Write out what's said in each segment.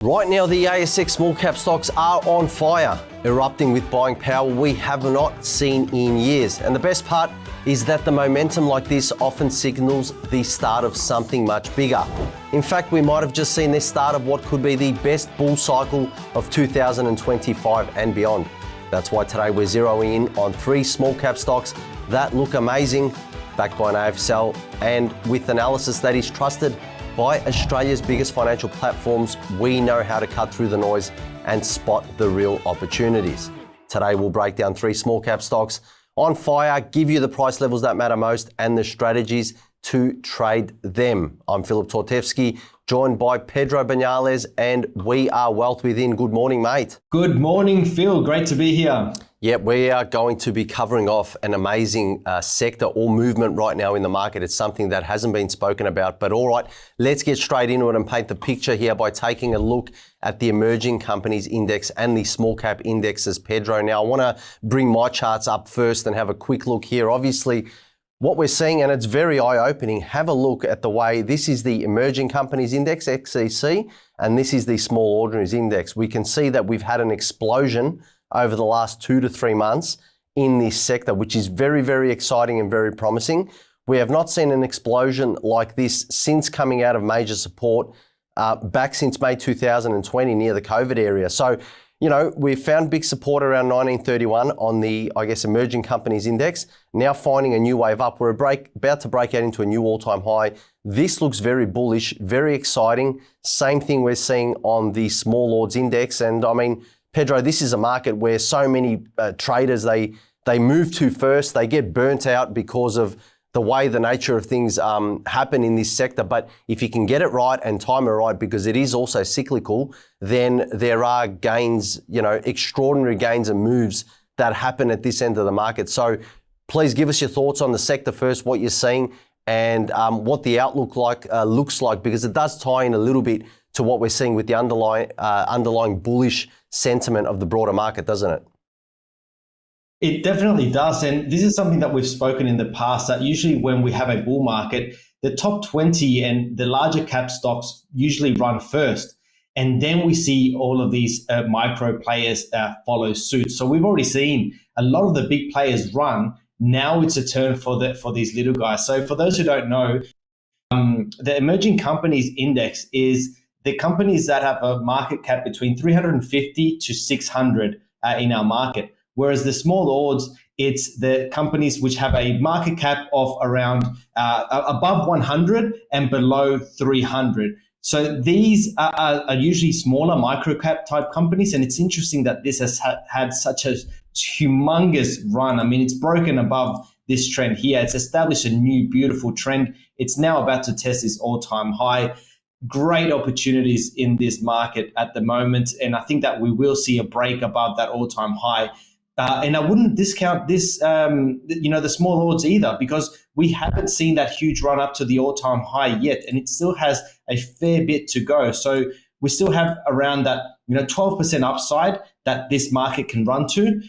Right now, the ASX small cap stocks are on fire, erupting with buying power we have not seen in years. And the best part is that the momentum like this often signals the start of something much bigger. In fact, we might have just seen the start of what could be the best bull cycle of 2025 and beyond. That's why today we're zeroing in on 3 small cap stocks that look amazing, backed by an AFSL and with analysis that is trusted by Australia's biggest financial platforms. We know how to cut through the noise and spot the real opportunities. Today we'll break down 3 small cap stocks on fire, give you the price levels that matter most and the strategies to trade them. I'm Philip Tortevsky, joined by Pedro Banales, and we are Wealth Within. Good morning, mate. Good morning, Phil. Great to be here. Yeah, we are going to be covering off an amazing sector or movement right now in the market. It's something that hasn't been spoken about, but all right, let's get straight into it and paint the picture here by taking a look at the emerging companies index and the small cap indexes, Pedro. Now, I want to bring my charts up first and have a quick look here. Obviously, what we're seeing, and it's very eye-opening, have a look at the way this is the emerging companies index, XEC, and this is the small ordinaries index. We can see that we've had an explosion over the last 2 to 3 months in this sector, which is very, very exciting and very promising. We have not seen an explosion like this since coming out of major support back since May 2020 near the COVID area. So, you know, we found big support around 1931 on the, emerging companies index. Now finding a new wave up. We're about to break out into a new all-time high. This looks very bullish, very exciting. Same thing we're seeing on the small ords index. And I mean, Pedro, this is a market where so many traders, they move to first, they get burnt out because of the way the nature of things happen in this sector. But if you can get it right and time it right, because it is also cyclical, then there are gains, extraordinary gains and moves that happen at this end of the market. So please give us your thoughts on the sector first, what you're seeing and what the outlook looks like, because it does tie in a little bit to what we're seeing with the underlying bullish sentiment of the broader market, doesn't it? It definitely does. And this is something that we've spoken in the past, that usually when we have a bull market, the top 20 and the larger cap stocks usually run first. And then we see all of these micro players follow suit. So we've already seen a lot of the big players run. Now it's a turn for these little guys. So for those who don't know, the emerging companies index is the companies that have a market cap between 350 to 600 in our market. Whereas the small ords, it's the companies which have a market cap of around above 100 and below 300. So these are usually smaller micro cap type companies. And it's interesting that this has had such a humongous run. I mean, it's broken above this trend here. It's established a new beautiful trend. It's now about to test this all-time high. Great opportunities in this market at the moment. And I think that we will see a break above that all-time high. And I wouldn't discount this, the small odds either, because we haven't seen that huge run up to the all-time high yet. And it still has a fair bit to go. So we still have around that, 12% upside that this market can run to.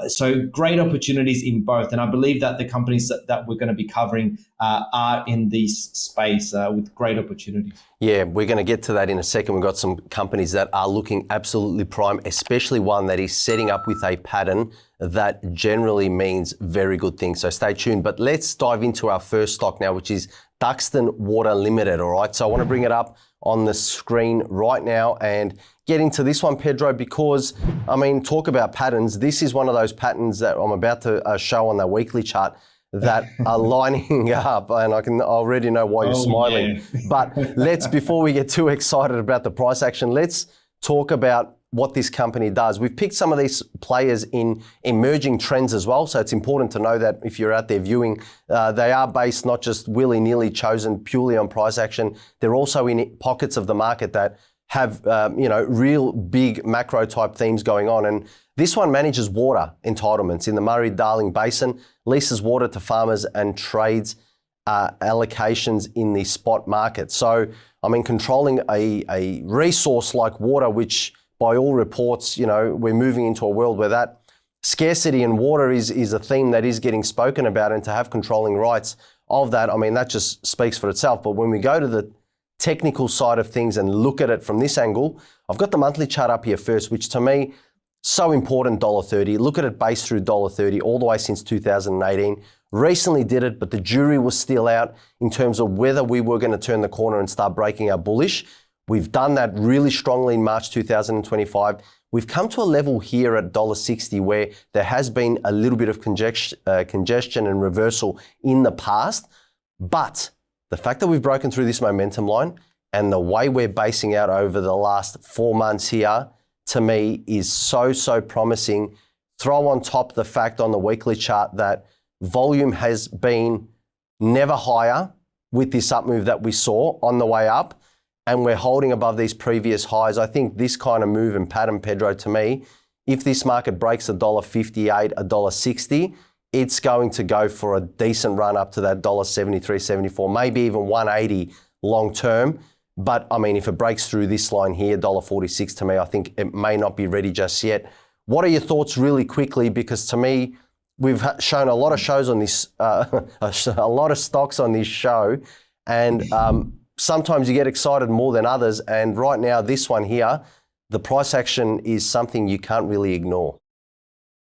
So great opportunities in both. And I believe that the companies that we're going to be covering are in this space with great opportunities. Yeah, we're going to get to that in a second. We've got some companies that are looking absolutely prime, especially one that is setting up with a pattern that generally means very good things. So stay tuned. But let's dive into our first stock now, which is Duxton Water Ltd. All right, so I want to bring it up on the screen right now and get into this one, Pedro, because, talk about patterns. This is one of those patterns that I'm about to show on the weekly chart that are lining up, and I already know why you're smiling. Yeah. But before we get too excited about the price action, let's talk about what this company does. We've picked some of these players in emerging trends as well. So it's important to know that if you're out there viewing, they are based not just willy-nilly chosen purely on price action. They're also in pockets of the market that have, real big macro type themes going on. And this one manages water entitlements in the Murray-Darling Basin, leases water to farmers and trades allocations in the spot market. So, controlling a resource like water, which by all reports, we're moving into a world where that scarcity in water is a theme that is getting spoken about, and to have controlling rights of that, that just speaks for itself. But when we go to the technical side of things and look at it from this angle, I've got the monthly chart up here first, which to me, so important, $1.30. Look at it based through $1.30 all the way since 2018. Recently did it, but the jury was still out in terms of whether we were going to turn the corner and start breaking our bullish. We've done that really strongly in March 2025. We've come to a level here at $1.60 where there has been a little bit of congestion and reversal in the past. But the fact that we've broken through this momentum line and the way we're basing out over the last 4 months here, to me, is so promising. Throw on top the fact on the weekly chart that volume has been never higher with this up move that we saw on the way up, and we're holding above these previous highs. I think this kind of move and pattern, Pedro, to me, if this market breaks $1.58, $1.60, it's going to go for a decent run up to that $1.73, $1.74, maybe even $1.80 long term. But I mean, if it breaks through this line here, $1.46 to me, I think it may not be ready just yet. What are your thoughts really quickly? Because to me, we've shown a lot of shows on this, a lot of stocks on this show, and sometimes you get excited more than others. And right now, this one here, the price action is something you can't really ignore.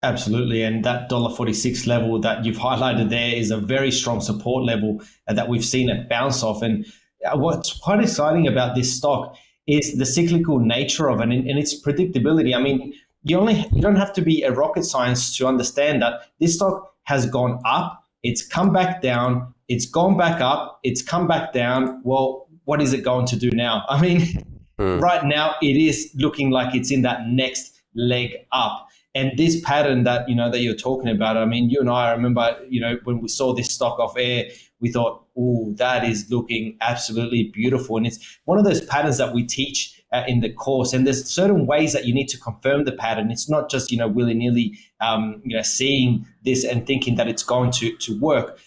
Absolutely. And that $1.46 level that you've highlighted there is a very strong support level that we've seen it bounce off. And what's quite exciting about this stock is the cyclical nature of it and its predictability. I mean, you don't have to be a rocket science to understand that this stock has gone up, it's come back down, it's gone back up, it's come back down. Well, what is it going to do now? I mean, right now it is looking like it's in that next leg up. And this pattern that you're talking about, I mean, you and I remember, when we saw this stock off air, we thought, oh, that is looking absolutely beautiful. And it's one of those patterns that we teach in the course. And there's certain ways that you need to confirm the pattern. It's not just, willy-nilly, seeing this and thinking that it's going to work.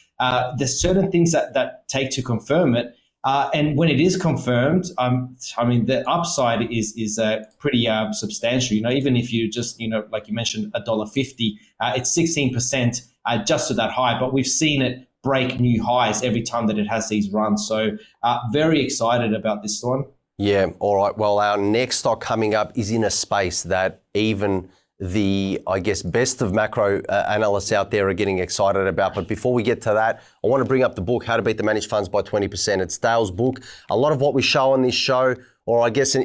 There's certain things that take to confirm it. And when it is confirmed, I mean, the upside is pretty substantial. Even if you just, like you mentioned, $1.50, it's 16% just to that high. But we've seen it break new highs every time that it has these runs. So very excited about this one. Yeah, all right. Well, our next stock coming up is in a space that even the, I guess, best of macro analysts out there are getting excited about. But before we get to that, I want to bring up the book, How to Beat the Managed Funds by 20%. It's Dale's book. A lot of what we show on this show, or I guess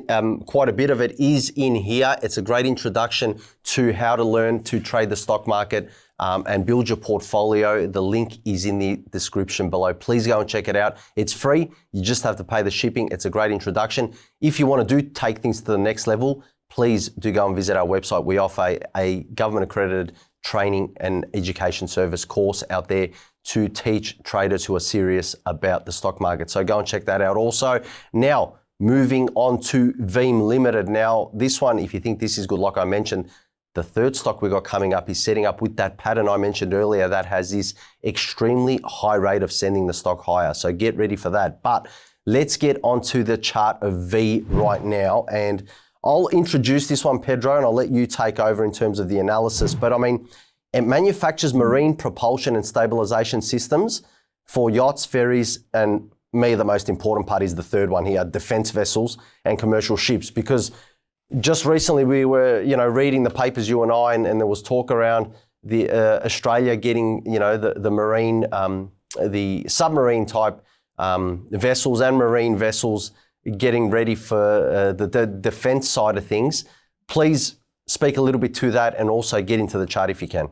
quite a bit of it, is in here. It's a great introduction to how to learn to trade the stock market and build your portfolio. The link is in the description below. Please go and check it out. It's free. You just have to pay the shipping. It's a great introduction. If you want to take things to the next level, please do go and visit our website. We offer a government-accredited training and education service course out there to teach traders who are serious about the stock market. So go and check that out also. Now, moving on to Veem Ltd. Now, this one, if you think this is good, like I mentioned, the third stock we got coming up is setting up with that pattern I mentioned earlier that has this extremely high rate of sending the stock higher. So get ready for that. But let's get onto the chart of V right now. And I'll introduce this one, Pedro, and I'll let you take over in terms of the analysis. But I mean, it manufactures marine propulsion and stabilization systems for yachts, ferries, and the most important part is the third one here, defense vessels and commercial ships. Because just recently we were, reading the papers, you and I, and there was talk around the Australia getting, the marine, the submarine type vessels and marine vessels getting ready for the defense side of things. Please speak a little bit to that and also get into the chart if you can.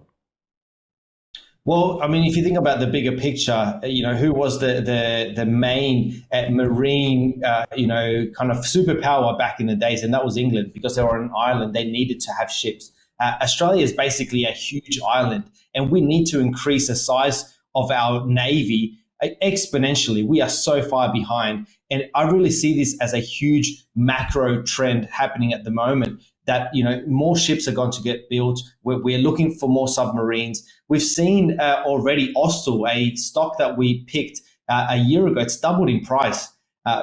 Well, I mean, if you think about the bigger picture, who was the main marine, kind of superpower back in the days, and that was England, because they were on an island. They needed to have ships. Australia is basically a huge island, and we need to increase the size of our navy exponentially. We are so far behind. And I really see this as a huge macro trend happening at the moment that, more ships are going to get built. We're looking for more submarines. We've seen already Austal, a stock that we picked a year ago. It's doubled in price.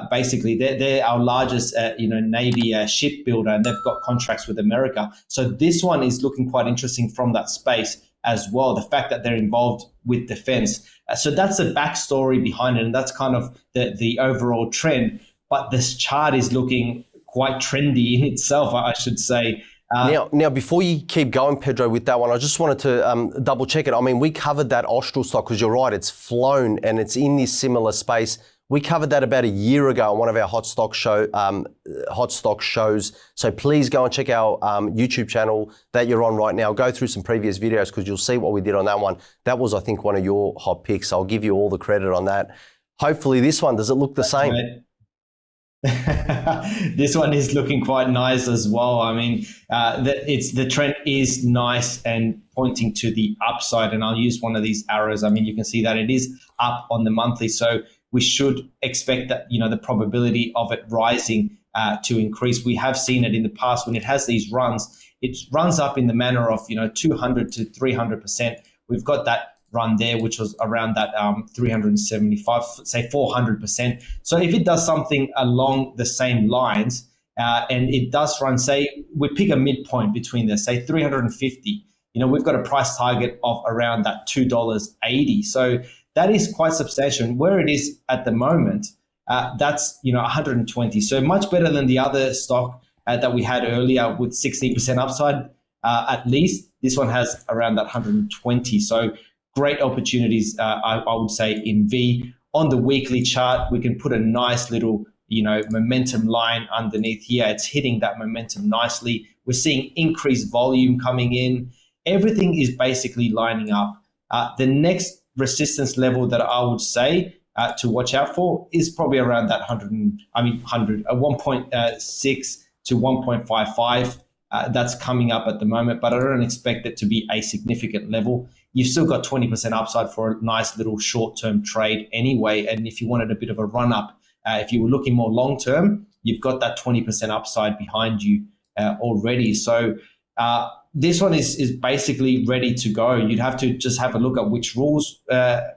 Basically, they're our largest, Navy shipbuilder, and they've got contracts with America. So this one is looking quite interesting from that space as well. The fact that they're involved with defense. So that's the backstory behind it, and that's kind of the overall trend. But this chart is looking quite trendy in itself, I should say. Now, before you keep going, Pedro, with that one, I just wanted to double check it. I mean, we covered that Austral stock because you're right, it's flown and it's in this similar space. We covered that about a year ago on one of our hot stock shows. So please go and check our YouTube channel that you're on right now. Go through some previous videos because you'll see what we did on that one. That was, I think, one of your hot picks. I'll give you all the credit on that. Hopefully this one, does it look the same? Right. This one is looking quite nice as well. I mean, the trend is nice and pointing to the upside. And I'll use one of these arrows. I mean, you can see that it is up on the monthly. So we should expect that, the probability of it rising to increase. We have seen it in the past when it has these runs. It runs up in the manner of 200 to 300%. We've got that run there, which was around that 375, say 400%. So if it does something along the same lines, and it does run, say we pick a midpoint between this, say 350, we've got a price target of around that $2.80. So that is quite substantial. Where it is at the moment, that's 120. So much better than the other stock that we had earlier with 16% upside at least. This one has around that 120. So great opportunities, I would say, in V. On the weekly chart, we can put a nice little, momentum line underneath here. It's hitting that momentum nicely. We're seeing increased volume coming in. Everything is basically lining up. The next resistance level that I would say to watch out for is probably around that 1.6 to 1.55. That's coming up at the moment, but I don't expect it to be a significant level. You've still got 20% upside for a nice little short-term trade anyway. And if you wanted a bit of a run-up, if you were looking more long-term, you've got that 20% upside behind you already. So this one is basically ready to go. You'd have to just have a look at which rules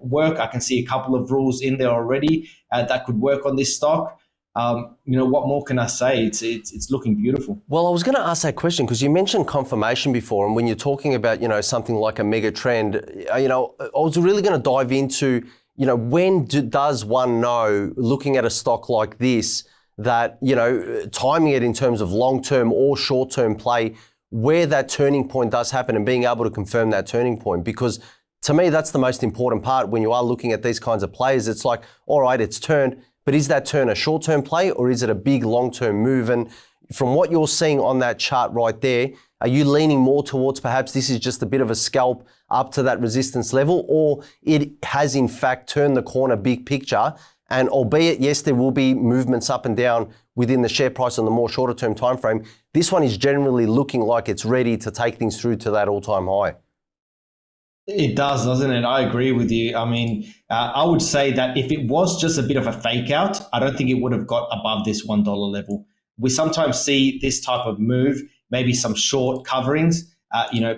work. I can see a couple of rules in there already that could work on this stock. What more can I say? It's looking beautiful. Well, I was going to ask that question because you mentioned confirmation before, and when you're talking about something like a mega trend, I was really going to dive into when does one know, looking at a stock like this, that timing it in terms of long-term or short-term play, where that turning point does happen and being able to confirm that turning point. Because to me, that's the most important part when you are looking at these kinds of plays. It's like, all right, it's turned, but is that turn a short-term play or is it a big long-term move? And from what you're seeing on that chart right there, are you leaning more towards perhaps this is just a bit of a scalp up to that resistance level, or it has in fact turned the corner big picture? And albeit, yes, there will be movements up and down within the share price on the more shorter term time frame, this one is generally looking like it's ready to take things through to that all-time high. It does, doesn't it? I agree with you. I mean, I would say that if it was just a bit of a fake out, I don't think it would have got above this $1 level. We sometimes see this type of move, maybe some short coverings,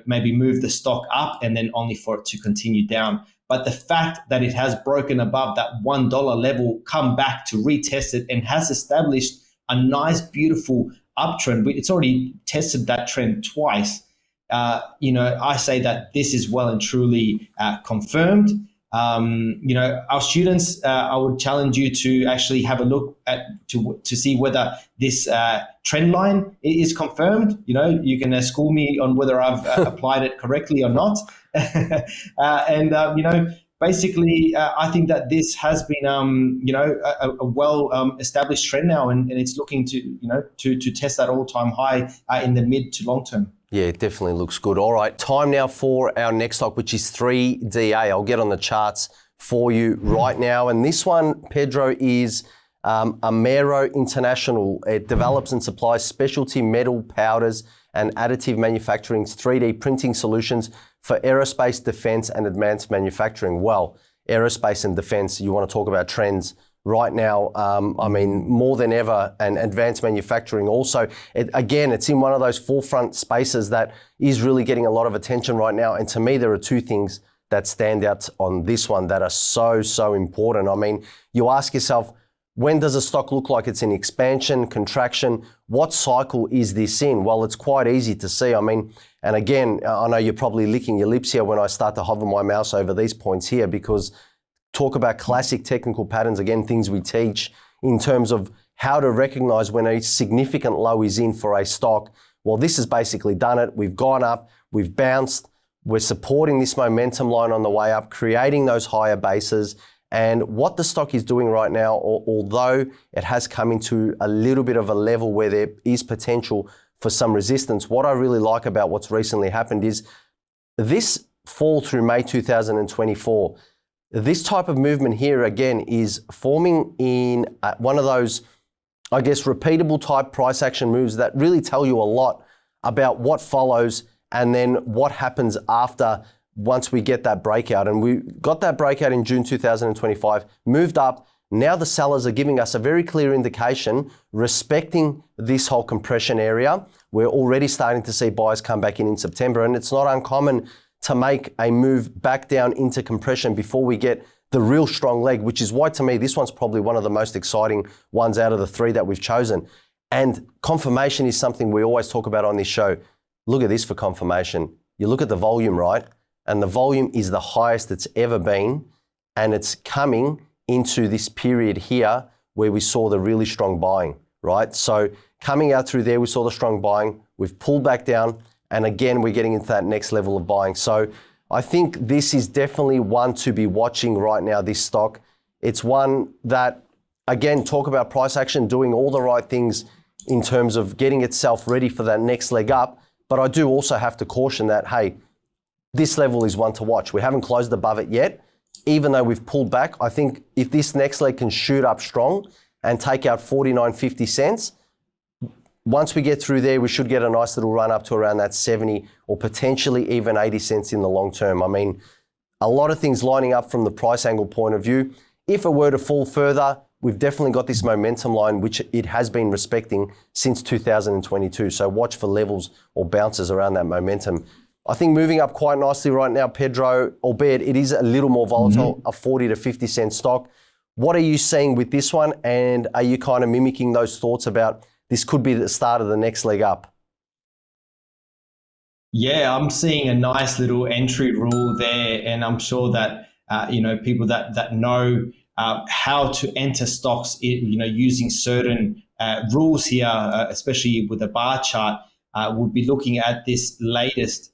maybe move the stock up and then only for it to continue down. But the fact that it has broken above that $1 level, come back to retest it and has established a nice, beautiful uptrend. It's already tested that trend twice. I say that this is well and truly confirmed. Our students, I would challenge you to actually have a look at to see whether this trend line is confirmed. You can school me on whether I've applied it correctly or not. Basically, I think that this has been, a well established trend now, and it's looking to test that all-time high in the mid to long term. Yeah, it definitely looks good. All right, time now for our next stock, which is 3DA. I'll get on the charts for you right now. And this one, Pedro, is Amaero International. It develops and supplies specialty metal powders and additive manufacturing's 3D printing solutions for aerospace, defense, and advanced manufacturing. Well, aerospace and defense, you want to talk about trends right now, more than ever, and advanced manufacturing also. It's in one of those forefront spaces that is really getting a lot of attention right now. And to me, there are two things that stand out on this one that are so important. I mean, you ask yourself, when does a stock look like it's in expansion, contraction? What cycle is this in? Well, it's quite easy to see. I mean, and again, I know you're probably licking your lips here when I start to hover my mouse over these points here, because talk about classic technical patterns, again, things we teach in terms of how to recognize when a significant low is in for a stock. Well, this has basically done it. We've gone up, we've bounced, we're supporting this momentum line on the way up, creating those higher bases. And what the stock is doing right now, although it has come into a little bit of a level where there is potential for some resistance, what I really like about what's recently happened is this fall through May 2024, this type of movement here again is forming in one of those, I guess, repeatable type price action moves that really tell you a lot about what follows and then what happens after once we get that breakout. And we got that breakout in June 2025, moved up. Now the sellers are giving us a very clear indication, respecting this whole compression area. We're already starting to see buyers come back in September, and it's not uncommon to make a move back down into compression before we get the real strong leg, which is why to me, this one's probably one of the most exciting ones out of the three that we've chosen. And confirmation is something we always talk about on this show. Look at this for confirmation. You look at the volume, right? And the volume is the highest it's ever been. And it's coming into this period here where we saw the really strong buying, right? So coming out through there, we saw the strong buying. We've pulled back down. And again, we're getting into that next level of buying. So I think this is definitely one to be watching right now, this stock. It's one that, again, talk about price action, doing all the right things in terms of getting itself ready for that next leg up. But I do also have to caution that, hey, this level is one to watch. We haven't closed above it yet, even though we've pulled back. I think if this next leg can shoot up strong and take out 49.50 cents, once we get through there, we should get a nice little run up to around that 70 or potentially even 80 cents in the long term. I mean, a lot of things lining up from the price angle point of view. If it were to fall further, we've definitely got this momentum line, which it has been respecting since 2022. So watch for levels or bounces around that momentum. I think moving up quite nicely right now, Pedro, albeit it is a little more volatile, a 40 to 50 cent stock. What are you seeing with this one? And are you kind of mimicking those thoughts about this could be the start of the next leg up? Yeah, I'm seeing a nice little entry rule there, and I'm sure that people that know how to enter stocks, using certain rules here, especially with the bar chart, would be looking at this latest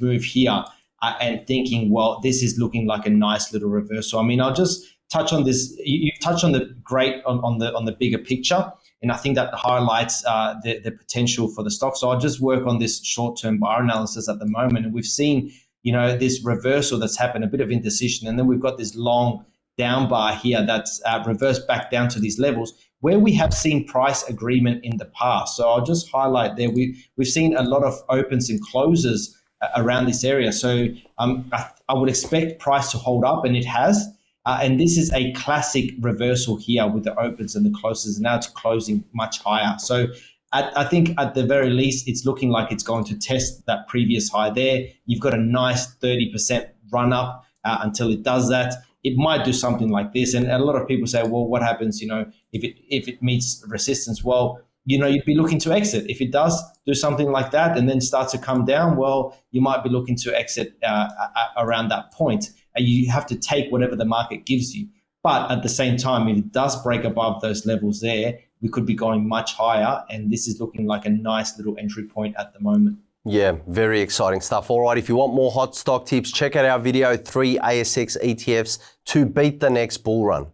move here and thinking, well, this is looking like a nice little reversal. I mean, I'll just touch on this. You touched on the great on the bigger picture. And I think that highlights the potential for the stock. So I'll just work on this short-term bar analysis at the moment. And we've seen, this reversal that's happened, a bit of indecision. And then we've got this long down bar here that's reversed back down to these levels where we have seen price agreement in the past. So I'll just highlight there. We've seen a lot of opens and closes around this area. So I would expect price to hold up, and it has. And this is a classic reversal here with the opens and the closes, and now it's closing much higher. So I think at the very least, it's looking like it's going to test that previous high there. You've got a nice 30% run up until it does that. It might do something like this. And a lot of people say, well, what happens, if it meets resistance? Well, you'd be looking to exit. If it does do something like that and then starts to come down, well, you might be looking to exit around that point. You have to take whatever the market gives you. But at the same time, if it does break above those levels there, we could be going much higher. And this is looking like a nice little entry point at the moment. Yeah, very exciting stuff. All right, if you want more hot stock tips, check out our video, 3 ASX ETFs to beat the next bull run.